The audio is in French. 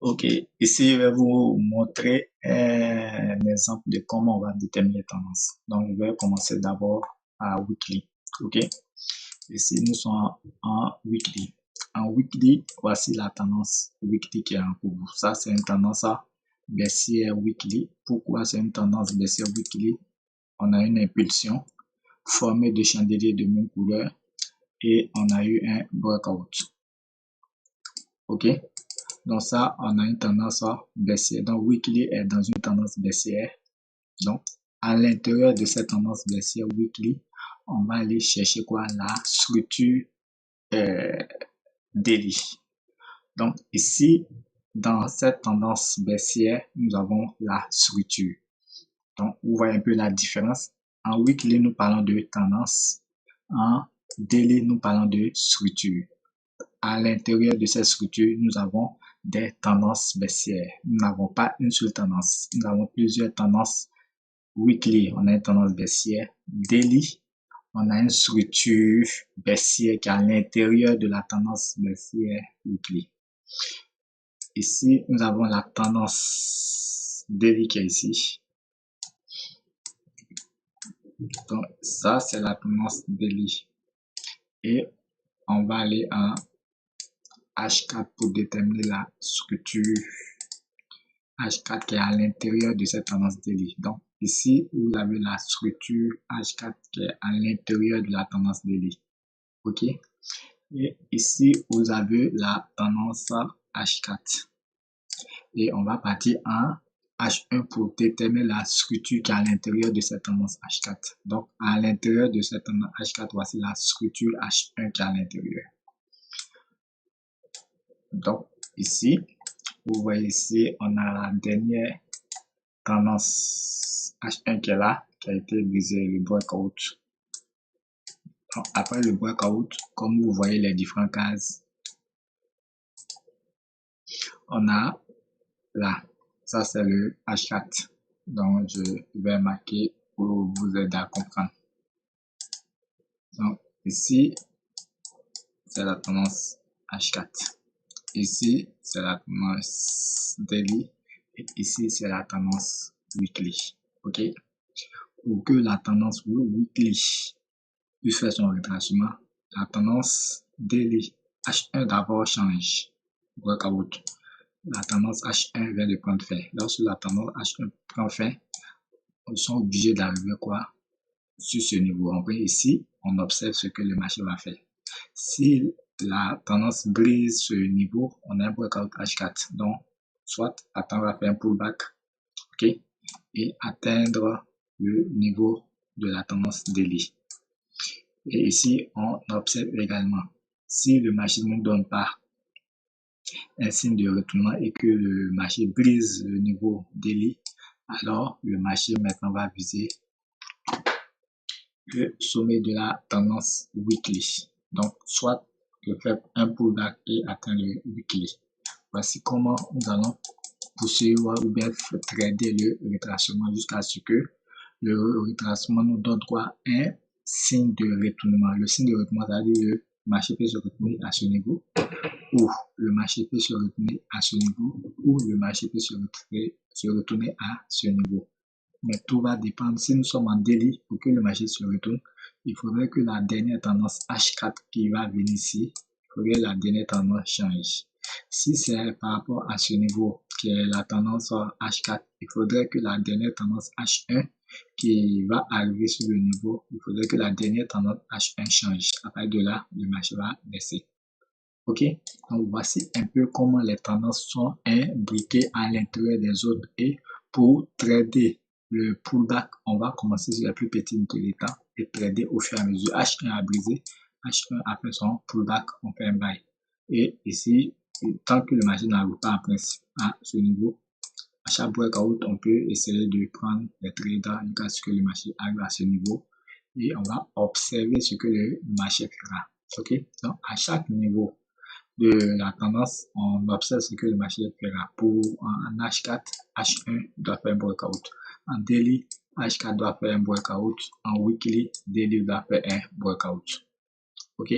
Ok, ici je vais vous montrer un exemple de comment on va déterminer les tendances. Donc, je vais commencer d'abord à weekly. Ok, ici nous sommes en weekly. En weekly, voici la tendance weekly qui est en cours. Ça, c'est une tendance baissière weekly. Pourquoi c'est une tendance baissière weekly? On a une impulsion formée de chandeliers de même couleur et on a eu un breakout. Ok. Donc ça, on a une tendance baissière. Donc weekly est dans une tendance baissière. Donc à l'intérieur de cette tendance baissière weekly, on va aller chercher quoi? La structure daily. Donc ici, dans cette tendance baissière, nous avons la structure. Donc vous voyez un peu la différence. En weekly, nous parlons de tendance. En daily, nous parlons de structure. À l'intérieur de cette structure, nous avons des tendances baissières. Nous n'avons pas une seule tendance. Nous avons plusieurs tendances. Weekly, on a une tendance baissière. Daily, on a une structure baissière qui est à l'intérieur de la tendance baissière weekly. Ici, nous avons la tendance daily qui est ici. Donc, ça, c'est la tendance daily. Et on va aller en H4 pour déterminer la structure H4 qui est à l'intérieur de cette tendance daily. Donc, ici, vous avez la structure H4 qui est à l'intérieur de la tendance daily. OK? Et ici, vous avez la tendance H4. Et on va partir en H1 pour déterminer la structure qui est à l'intérieur de cette tendance H4. Donc, à l'intérieur de cette tendance H4, voici la structure H1 qui est à l'intérieur. Donc, ici, vous voyez ici, on a la dernière tendance H1 qui est là, qui a été brisé, le breakout. Donc, après le breakout, comme vous voyez les différentes cases, on a là, ça c'est le H4. Donc, je vais marquer pour vous aider à comprendre. Donc, ici, c'est la tendance H4. Ici, c'est la tendance daily. Et ici, c'est la tendance weekly. OK? Pour que la tendance weekly puisse faire son retracement, la tendance daily H1 d'abord change. Breakout. La tendance H1 vient de prendre fin. Lorsque la tendance H1 prend fin, on sont obligés d'arriver quoi? Sur ce niveau. On peut ici, on observe ce que le marché va faire. Si la tendance brise ce niveau, on a un breakout H4. Donc, soit attendre à faire un pullback, ok, et atteindre le niveau de la tendance daily. Et ici, on observe également, si le marché ne donne pas un signe de retournement et que le marché brise le niveau daily, alors le marché maintenant va viser le sommet de la tendance weekly. Donc, soit de faire un pullback et atteindre le weekly. Voici comment nous allons poursuivre ou bien trader le retracement jusqu'à ce que le retracement nous donne quoi? Un signe de retournement. Le signe de retournement, c'est-à-dire le marché peut se retourner à ce niveau, ou le marché peut se retourner à ce niveau, ou le marché peut se retourner à ce niveau. Mais tout va dépendre. Si nous sommes en daily, pour que le marché se retourne, il faudrait que la dernière tendance H4 qui va venir ici, il faudrait que la dernière tendance change. Si c'est par rapport à ce niveau qui est la tendance H4, il faudrait que la dernière tendance H1 qui va arriver sur le niveau, il faudrait que la dernière tendance H1 change. À partir de là, le marché va baisser. OK? Donc, voici un peu comment les tendances sont imbriquées à l'intérieur des autres. Et pour trader le pullback, on va commencer sur la plus petite de l'état et trader au fur et à mesure. H1 a brisé, H1 a fait son pullback, on fait un buy. Et ici, tant que le marché n'arrive pas à ce niveau, à chaque breakout, on peut essayer de prendre les traders jusqu'à ce que le marché arrive à ce niveau. Et on va observer ce que le marché fera. OK? Donc, à chaque niveau de la tendance, on observe ce que le marché fera. Pour un H4, H1 doit faire un breakout. En daily, H4 doit faire un breakout. En weekly, daily doit faire un breakout. OK?